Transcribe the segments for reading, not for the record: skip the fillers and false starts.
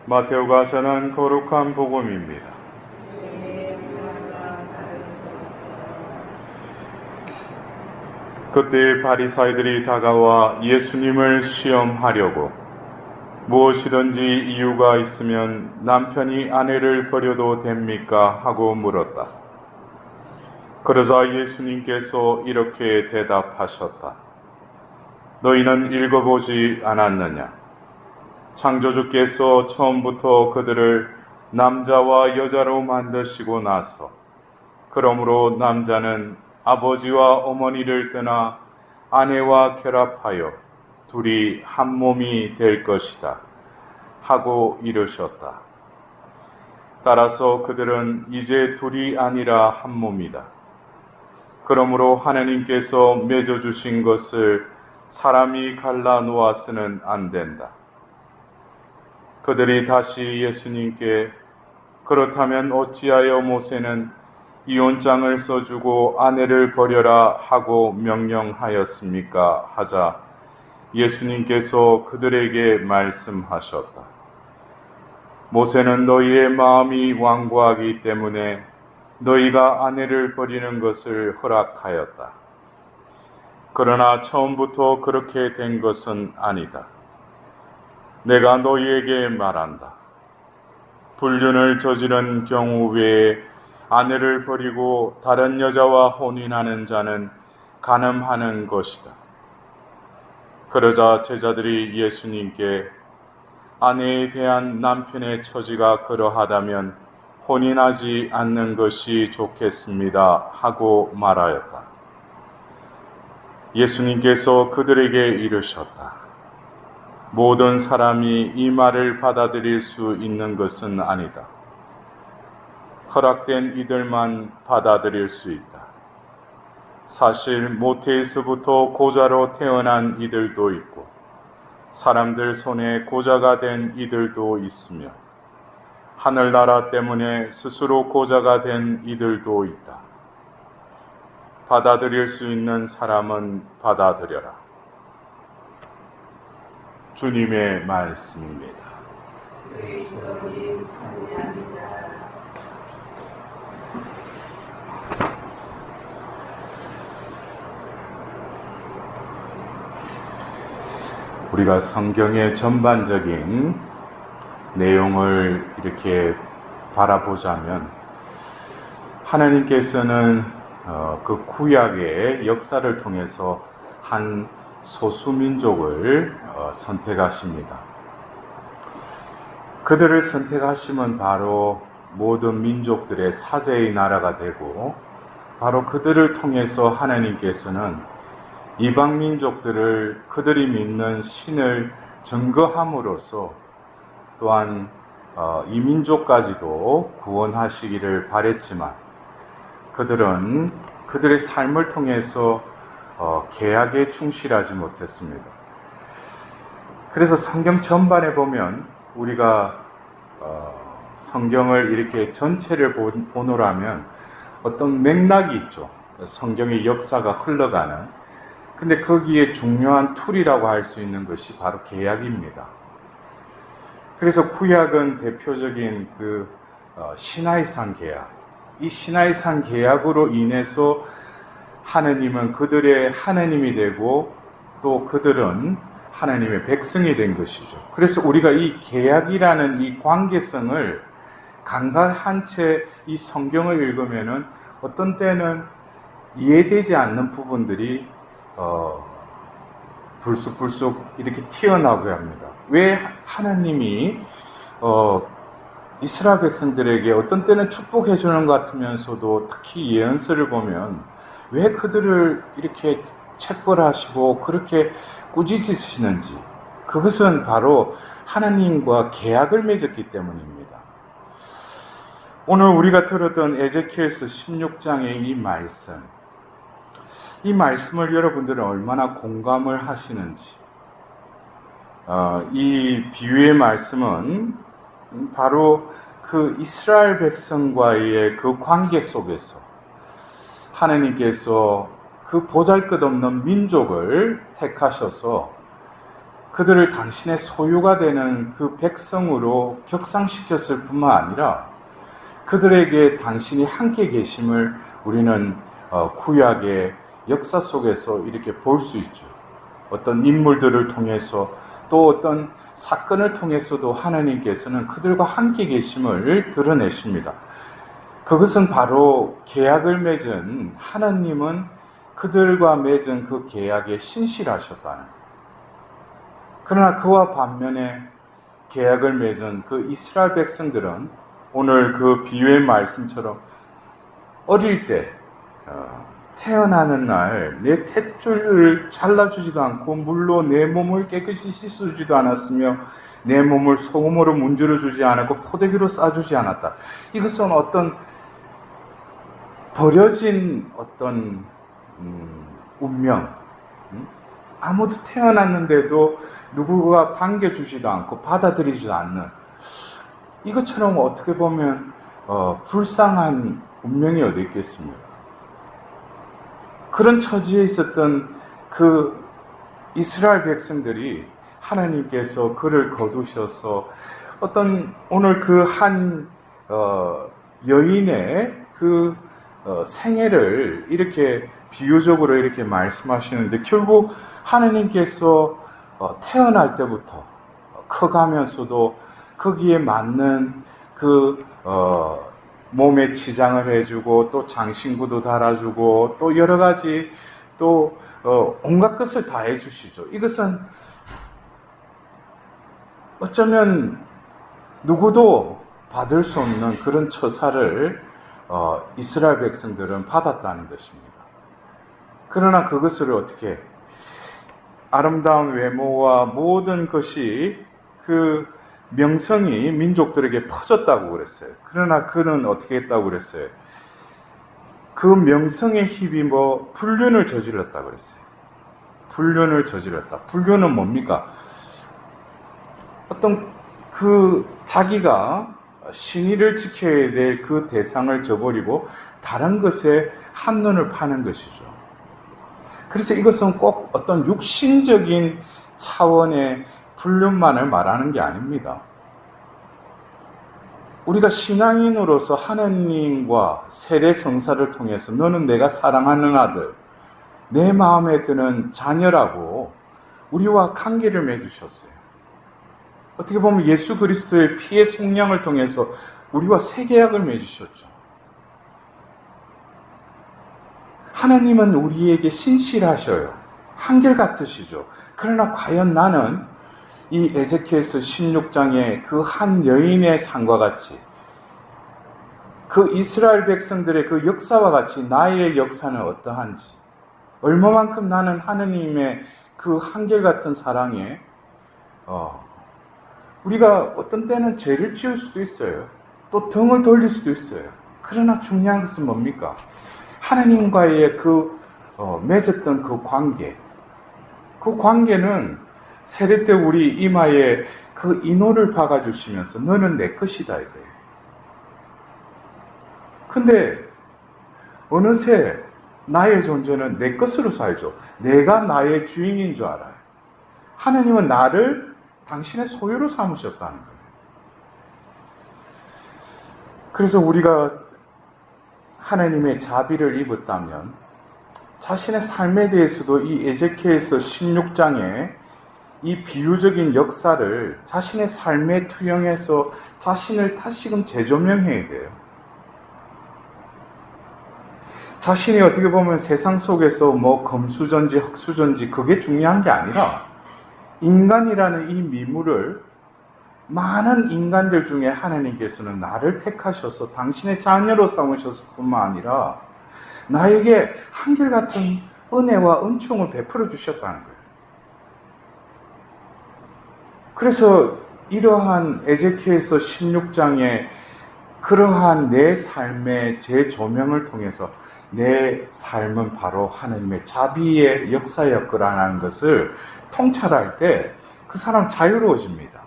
마테오가 전한 거룩한 복음입니다. 그때 바리사이들이 다가와 예수님을 시험하려고 무엇이든지 이유가 있으면 남편이 아내를 버려도 됩니까? 하고 물었다. 그러자 예수님께서 이렇게 대답하셨다. 너희는 읽어보지 않았느냐? 창조주께서 처음부터 그들을 남자와 여자로 만드시고 나서 그러므로 남자는 아버지와 어머니를 떠나 아내와 결합하여 둘이 한 몸이 될 것이다 하고 이르셨다. 따라서 그들은 이제 둘이 아니라 한 몸이다. 그러므로 하나님께서 맺어주신 것을 사람이 갈라 놓아서는 안 된다. 그들이 다시 예수님께 그렇다면 어찌하여 모세는 이혼장을 써주고 아내를 버려라 하고 명령하였습니까? 하자 예수님께서 그들에게 말씀하셨다. 모세는 너희의 마음이 완고하기 때문에 너희가 아내를 버리는 것을 허락하였다. 그러나 처음부터 그렇게 된 것은 아니다. 내가 너희에게 말한다. 불륜을 저지른 경우 외에 아내를 버리고 다른 여자와 혼인하는 자는 간음하는 것이다. 그러자 제자들이 예수님께 아내에 대한 남편의 처지가 그러하다면 혼인하지 않는 것이 좋겠습니다 하고 말하였다. 예수님께서 그들에게 이르셨다. 모든 사람이 이 말을 받아들일 수 있는 것은 아니다. 허락된 이들만 받아들일 수 있다. 사실 모태에서부터 고자로 태어난 이들도 있고 사람들 손에 고자가 된 이들도 있으며 하늘나라 때문에 스스로 고자가 된 이들도 있다. 받아들일 수 있는 사람은 받아들여라. 주님의 말씀입니다. 우리가 성경의 전반적인 내용을 이렇게 바라보자면 하나님께서는 그 구약의 역사를 통해서 한 소수민족을 선택하십니다. 그들을 선택하시면 바로 모든 민족들의 사제의 나라가 되고 바로 그들을 통해서 하나님께서는 이방 민족들을 그들이 믿는 신을 증거함으로써 또한 이 민족까지도 구원하시기를 바랬지만 그들은 그들의 삶을 통해서 계약에 충실하지 못했습니다. 그래서 성경 전반에 보면 우리가 성경을 이렇게 전체를 보노라면 어떤 맥락이 있죠. 성경의 역사가 흘러가는. 근데 거기에 중요한 툴이라고 할 수 있는 것이 바로 계약입니다. 그래서 구약은 대표적인 그 시나이산 계약. 이 시나이산 계약으로 인해서 하느님은 그들의 하나님이 되고 또 그들은 하나님의 백성이 된 것이죠. 그래서 우리가 이 계약이라는 이 관계성을 감각한 채 이 성경을 읽으면은 어떤 때는 이해되지 않는 부분들이 불쑥불쑥 이렇게 튀어나오게 합니다. 왜 하나님이 이스라엘 백성들에게 어떤 때는 축복해 주는 것 같으면서도 특히 예언서를 보면 왜 그들을 이렇게 책벌하시고 그렇게 꾸짖으시는지, 그것은 바로 하나님과 계약을 맺었기 때문입니다. 오늘 우리가 들었던 에제키엘서 16장의 이 말씀을 여러분들은 얼마나 공감을 하시는지, 이 비유의 말씀은 바로 그 이스라엘 백성과의 그 관계 속에서 하나님께서 그 보잘것없는 민족을 택하셔서 그들을 당신의 소유가 되는 그 백성으로 격상시켰을 뿐만 아니라 그들에게 당신이 함께 계심을 우리는 구약의 역사 속에서 이렇게 볼 수 있죠. 어떤 인물들을 통해서 또 어떤 사건을 통해서도 하나님께서는 그들과 함께 계심을 드러내십니다. 그것은 바로 계약을 맺은 하나님은 그들과 맺은 그 계약에 신실하셨다는 거예요. 그러나 그와 반면에 계약을 맺은 그 이스라엘 백성들은 오늘 그 비유의 말씀처럼 어릴 때 태어나는 날 내 탯줄을 잘라주지도 않고 물로 내 몸을 깨끗이 씻어주지도 않았으며 내 몸을 소금으로 문지러주지 않았고 포도기로 싸주지 않았다. 이것은 어떤 버려진 어떤 운명, 아무도 태어났는데도 누구가 반겨주지도 않고 받아들이지도 않는, 이것처럼 어떻게 보면 불쌍한 운명이 어디 있겠습니까? 그런 처지에 있었던 그 이스라엘 백성들이 하나님께서 그를 거두셔서 어떤 오늘 그 한 여인의 그 생애를 이렇게 비유적으로 이렇게 말씀하시는데, 결국 하나님께서 태어날 때부터 커가면서도 거기에 맞는 그 몸에 치장을 해주고 또 장신구도 달아주고 또 여러 가지 또 온갖 것을 다 해주시죠. 이것은 어쩌면 누구도 받을 수 없는 그런 처사를 이스라엘 백성들은 받았다는 것입니다. 그러나 그것을 어떻게, 아름다운 외모와 모든 것이 그 명성이 민족들에게 퍼졌다고 그랬어요. 그러나 그는 어떻게 했다고 그랬어요? 그 명성에 힘입어 불륜을 저질렀다고 그랬어요. 불륜을 저질렀다. 불륜은 뭡니까? 어떤 그 자기가 신의를 지켜야 될 그 대상을 저버리고 다른 것에 한눈을 파는 것이죠. 그래서 이것은 꼭 어떤 육신적인 차원의 불륜만을 말하는 게 아닙니다. 우리가 신앙인으로서 하나님과 세례 성사를 통해서 너는 내가 사랑하는 아들, 내 마음에 드는 자녀라고 우리와 관계를 맺으셨어요. 어떻게 보면 예수 그리스도의 피의 속량을 통해서 우리와 새 계약을 맺으셨죠. 하나님은 우리에게 신실하셔요. 한결같으시죠. 그러나 과연 나는 이 에제키엘서 16장의 그 한 여인의 삶과 같이, 그 이스라엘 백성들의 그 역사와 같이 나의 역사는 어떠한지, 얼마만큼 나는 하느님의 그 한결같은 사랑에 우리가 어떤 때는 죄를 지을 수도 있어요. 또 등을 돌릴 수도 있어요. 그러나 중요한 것은 뭡니까? 하나님과의 그 맺었던 그 관계, 그 관계는 세례 때 우리 이마에 그 인호를 박아주시면서 너는 내 것이다 이거예요. 근데 어느새 나의 존재는 내 것으로 살죠. 내가 나의 주인인 줄 알아요. 하나님은 나를 당신의 소유로 삼으셨다는 거예요. 그래서 우리가 하나님의 자비를 입었다면 자신의 삶에 대해서도 이 에제키엘서 16장에 이 비유적인 역사를 자신의 삶에 투영해서 자신을 다시금 재조명해야 돼요. 자신이 어떻게 보면 세상 속에서 뭐 금수저인지 흑수저인지 그게 중요한 게 아니라 인간이라는 이 미물을 많은 인간들 중에 하나님께서는 나를 택하셔서 당신의 자녀로 삼으셨을 뿐만 아니라 나에게 한결같은 은혜와 은총을 베풀어 주셨다는 거예요. 그래서 이러한 에제키엘서 16장의 그러한 내 삶의 재조명을 통해서 내 삶은 바로 하나님의 자비의 역사였구나라는 것을 통찰할 때 그 사람 자유로워집니다.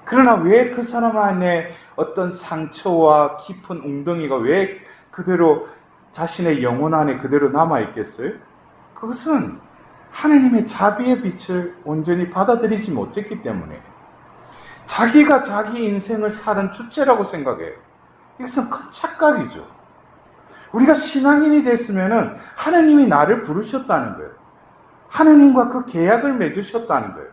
그러나 왜 그 사람 안에 어떤 상처와 깊은 웅덩이가 왜 그대로 자신의 영혼 안에 그대로 남아있겠어요? 그것은 하나님의 자비의 빛을 온전히 받아들이지 못했기 때문에 자기가 자기 인생을 사는 주체라고 생각해요. 이것은 큰 착각이죠. 우리가 신앙인이 됐으면 하나님이 나를 부르셨다는 거예요. 하나님과 그 계약을 맺으셨다는 거예요.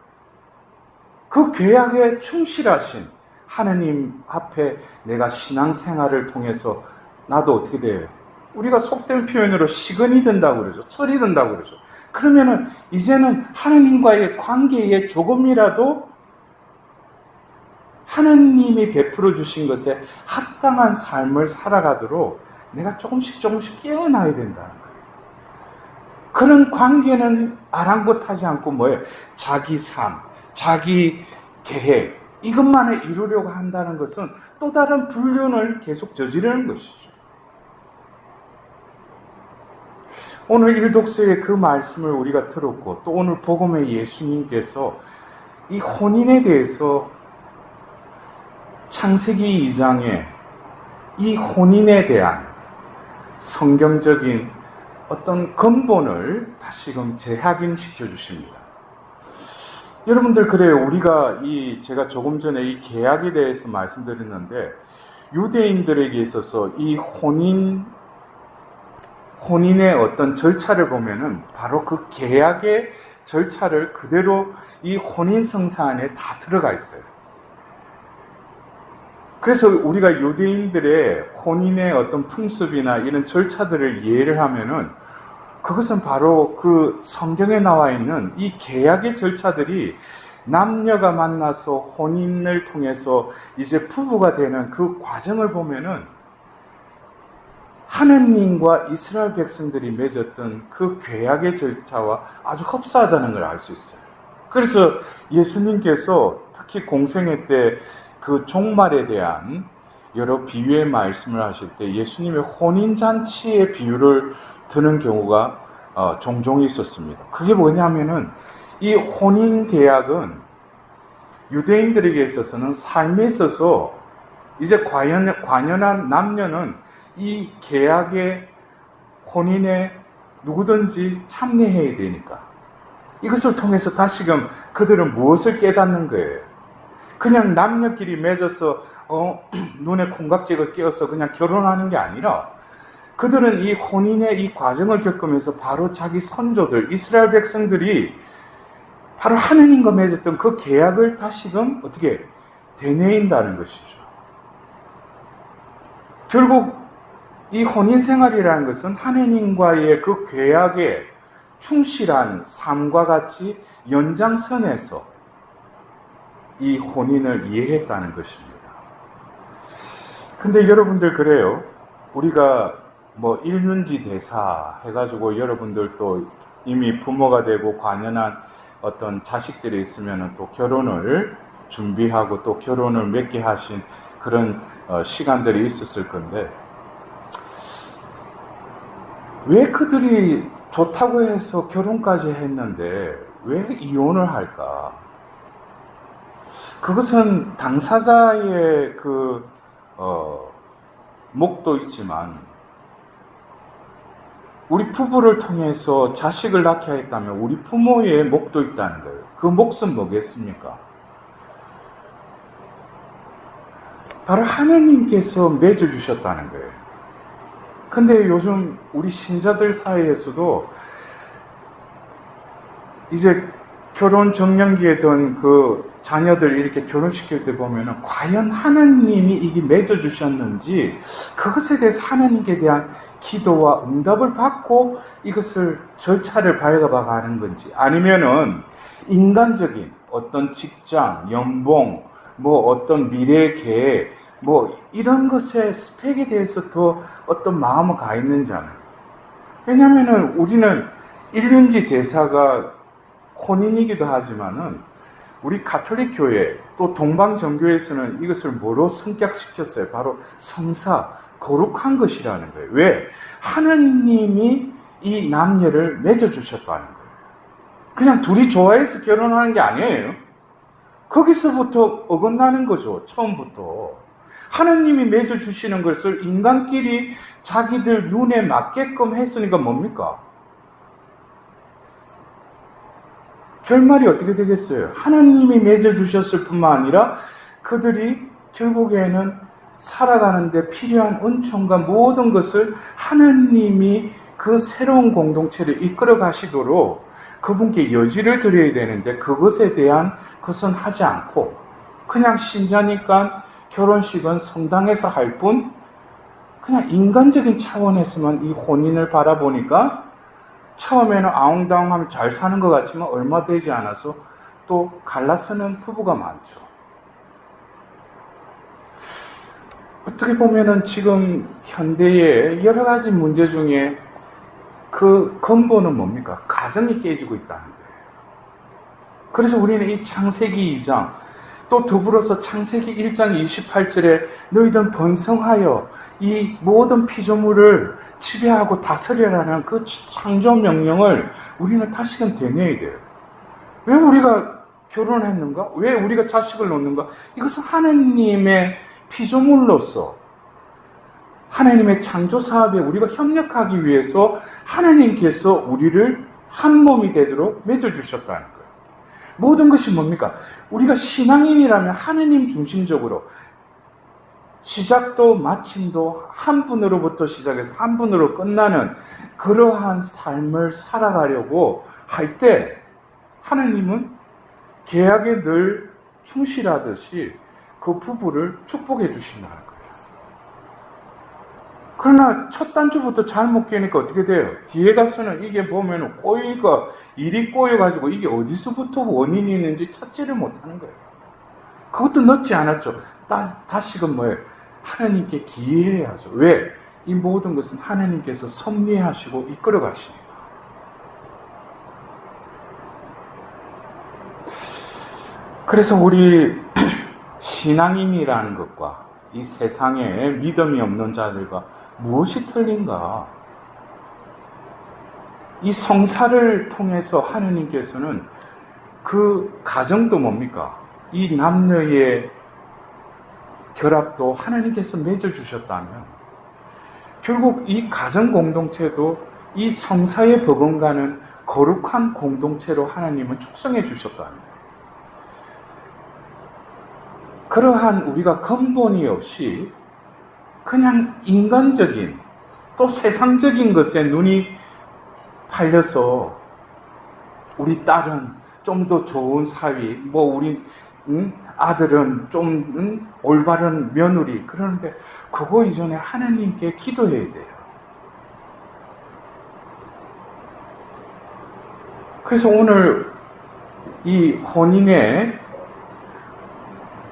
그 계약에 충실하신 하나님 앞에 내가 신앙생활을 통해서 나도 어떻게 돼요? 우리가 속된 표현으로 시근이 된다고 그러죠. 철이 든다고 그러죠. 그러면은 이제는 하나님과의 관계에 조금이라도 하나님이 베풀어 주신 것에 합당한 삶을 살아가도록 내가 조금씩 깨어나야 된다는 거예요. 그런 관계는 아랑곳하지 않고 뭐예요? 자기 삶, 자기 계획, 이것만을 이루려고 한다는 것은 또 다른 불륜을 계속 저지르는 것이죠. 오늘 일독서의 그 말씀을 우리가 들었고 또 오늘 복음의 예수님께서 이 혼인에 대해서 창세기 2장에 이 혼인에 대한 성경적인 어떤 근본을 다시금 재확인시켜 주십니다. 여러분들 그래요. 우리가 제가 조금 전에 이 계약에 대해서 말씀드렸는데 유대인들에게 있어서 이 혼인의 어떤 절차를 보면은 바로 그 계약의 절차를 그대로 이 혼인성사 안에 다 들어가 있어요. 그래서 우리가 유대인들의 혼인의 어떤 풍습이나 이런 절차들을 이해를 하면은 그것은 바로 그 성경에 나와 있는 이 계약의 절차들이 남녀가 만나서 혼인을 통해서 이제 부부가 되는 그 과정을 보면은 하느님과 이스라엘 백성들이 맺었던 그 계약의 절차와 아주 흡사하다는 걸 알 수 있어요. 그래서 예수님께서 특히 공생애 때 그 종말에 대한 여러 비유의 말씀을 하실 때 예수님의 혼인잔치의 비유를 드는 경우가 종종 있었습니다. 그게 뭐냐면은 이 혼인 계약은 유대인들에게 있어서는 삶에 있어서 이제 관연한 남녀는 이 계약의 혼인에 누구든지 참여해야 되니까 이것을 통해서 다시금 그들은 무엇을 깨닫는 거예요? 그냥 남녀끼리 맺어서 눈에 콩깍지가 끼어서 그냥 결혼하는 게 아니라 그들은 이 혼인의 이 과정을 겪으면서 바로 자기 선조들 이스라엘 백성들이 바로 하느님과 맺었던 그 계약을 다시금 어떻게 되뇌인다는 것이죠. 결국 이 혼인 생활이라는 것은 하느님과의 그 계약에 충실한 삶과 같이 연장선에서 이 혼인을 이해했다는 것입니다. 근데 여러분들 그래요. 우리가 뭐 일륜지 대사 해가지고 여러분들도 이미 부모가 되고 관연한 어떤 자식들이 있으면 또 결혼을 준비하고 또 결혼을 맺게 하신 그런 시간들이 있었을 건데 왜 그들이 좋다고 해서 결혼까지 했는데 왜 이혼을 할까? 그것은 당사자의 목도 있지만 우리 부부를 통해서 자식을 낳게 했다면 우리 부모의 목도 있다는 거예요. 그 몫은 뭐겠습니까? 바로 하느님께서 맺어주셨다는 거예요. 근데 요즘 우리 신자들 사이에서도 이제 결혼 정년기에 든 그 자녀들 이렇게 결혼시킬 때 보면은 과연 하나님이 이게 맺어주셨는지 그것에 대해서 하나님께 대한 기도와 응답을 받고 이것을 절차를 밟아가 가는 건지 아니면은 인간적인 어떤 직장, 연봉, 뭐 어떤 미래 계획, 뭐 이런 것의 스펙에 대해서 더 어떤 마음을 가 있는지 아는. 왜냐면은 우리는 일륜지 대사가 혼인이기도 하지만은 우리 가톨릭 교회 또 동방 정교에서는 이것을 뭐로 성격시켰어요? 바로 성사, 거룩한 것이라는 거예요. 왜? 하느님이 이 남녀를 맺어주셨다는 거예요. 그냥 둘이 좋아해서 결혼하는 게 아니에요. 거기서부터 어긋나는 거죠. 처음부터. 하느님이 맺어주시는 것을 인간끼리 자기들 눈에 맞게끔 했으니까 뭡니까? 결말이 어떻게 되겠어요? 하나님이 맺어주셨을 뿐만 아니라 그들이 결국에는 살아가는데 필요한 은총과 모든 것을 하나님이 그 새로운 공동체를 이끌어 가시도록 그분께 여지를 드려야 되는데 그것에 대한 것은 하지 않고 그냥 신자니까 결혼식은 성당에서 할 뿐 그냥 인간적인 차원에서만 이 혼인을 바라보니까 처음에는 아웅다웅하면 잘 사는 것 같지만 얼마 되지 않아서 또 갈라서는 부부가 많죠. 어떻게 보면은 지금 현대의 여러 가지 문제 중에 그 근본은 뭡니까? 가정이 깨지고 있다는 거예요. 그래서 우리는 이 창세기 2장 또 더불어서 창세기 1장 28절에 너희들 번성하여 이 모든 피조물을 지배하고 다스리라는 그 창조 명령을 우리는 다시금 되뇌어야 돼요. 왜 우리가 결혼했는가? 왜 우리가 자식을 놓는가? 이것은 하나님의 피조물로서 하나님의 창조 사업에 우리가 협력하기 위해서 하나님께서 우리를 한 몸이 되도록 맺어주셨다는 거예요. 모든 것이 뭡니까? 우리가 신앙인이라면 하나님 중심적으로 시작도 마침도 한 분으로부터 시작해서 한 분으로 끝나는 그러한 삶을 살아가려고 할 때 하나님은 계약에 늘 충실하듯이 그 부부를 축복해 주신다는 거예요. 그러나 첫 단추부터 잘못 깨니까 어떻게 돼요? 뒤에 가서는 이게 보면 일이 꼬여가지고 이게 어디서부터 원인이 있는지 찾지를 못하는 거예요. 그것도 넣지 않았죠. 다시금 뭐예요? 하나님께 기회해야죠. 왜? 이 모든 것은 하나님께서 섭리하시고 이끌어 가시니까. 그래서 우리 신앙인이라는 것과 이 세상에 믿음이 없는 자들과 무엇이 틀린가? 이 성사를 통해서 하나님께서는 그 가정도 뭡니까? 이 남녀의 결합도 하나님께서 맺어주셨다면 결국 이 가정 공동체도 이 성사에 버금가는 거룩한 공동체로 하나님은 축성해 주셨다는 거예요. 그러한 우리가 근본이 없이 그냥 인간적인 또 세상적인 것에 눈이 팔려서 우리 딸은 좀 더 좋은 사위, 우리 아들은 좀 올바른 며느리 그러는데 그거 이전에 하나님께 기도해야 돼요. 그래서 오늘 이 혼인에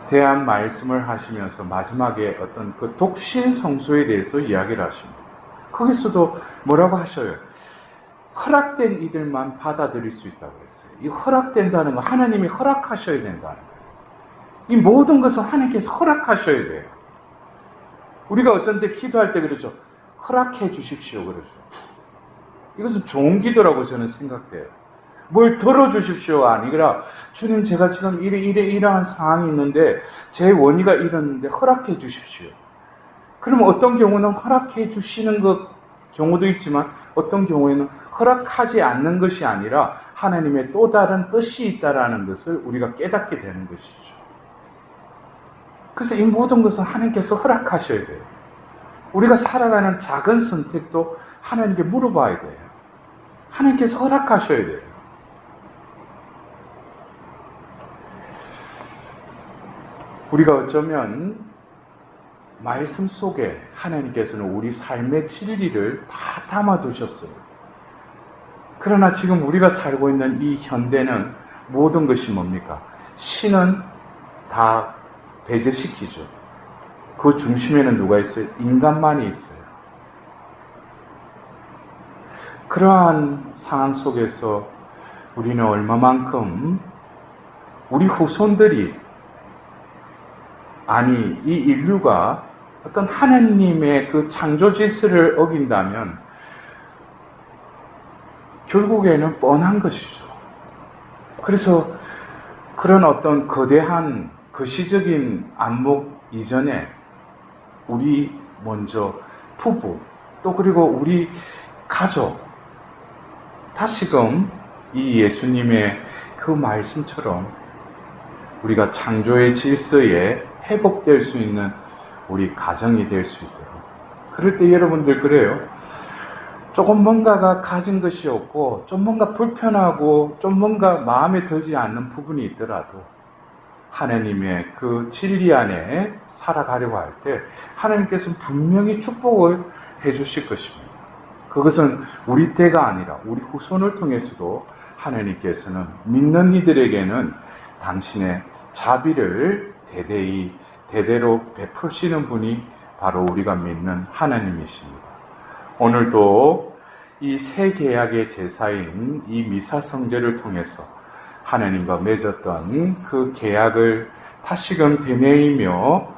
대한 말씀을 하시면서 마지막에 어떤 그 독신 성소에 대해서 이야기를 하십니다. 거기서도 뭐라고 하셔요? 허락된 이들만 받아들일 수 있다고 그랬어요. 이 허락된다는 건 하나님이 허락하셔야 된다는 거예요. 이 모든 것은 하나님께서 허락하셔야 돼요. 우리가 어떤 때 기도할 때 그러죠. 허락해 주십시오 그러죠. 이것은 좋은 기도라고 저는 생각돼요. 뭘 들어주십시오가 아니라 주님 제가 지금 이러한 상황이 있는데 제 원의가 이러는데 허락해 주십시오. 그러면 어떤 경우는 허락해 주시는 경우도 있지만 어떤 경우에는 허락하지 않는 것이 아니라 하나님의 또 다른 뜻이 있다라는 것을 우리가 깨닫게 되는 것이죠. 그래서 이 모든 것은 하나님께서 허락하셔야 돼요. 우리가 살아가는 작은 선택도 하나님께 물어봐야 돼요. 하나님께서 허락하셔야 돼요. 우리가 어쩌면 말씀 속에 하나님께서는 우리 삶의 진리를 다 담아두셨어요. 그러나 지금 우리가 살고 있는 이 현대는 모든 것이 뭡니까? 신은 다 배제시키죠. 그 중심에는 누가 있어요? 인간만이 있어요. 그러한 상황 속에서 우리는 얼마만큼 우리 후손들이 아니 이 인류가 어떤 하나님의 그 창조 질서를 어긴다면 결국에는 뻔한 것이죠. 그래서 그런 어떤 거대한 거시적인 안목 이전에 우리 먼저 부부 또 그리고 우리 가족 다시금 이 예수님의 그 그 말씀처럼 우리가 창조의 질서에 회복될 수 있는 우리 가정이 될 수 있도록. 그럴 때 여러분들 그래요. 조금 뭔가가 가진 것이 없고 좀 뭔가 불편하고 좀 뭔가 마음에 들지 않는 부분이 있더라도 하나님의 그 진리 안에 살아가려고 할 때 하나님께서는 분명히 축복을 해 주실 것입니다. 그것은 우리 때가 아니라 우리 후손을 통해서도 하나님께서는 믿는 이들에게는 당신의 자비를 대대로 베푸시는 분이 바로 우리가 믿는 하나님이십니다. 오늘도 이 새 계약의 제사인 이 미사 성제를 통해서 하나님과 맺었던 그 계약을 다시금 되뇌이며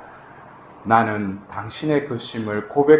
나는 당신의 것임을 고백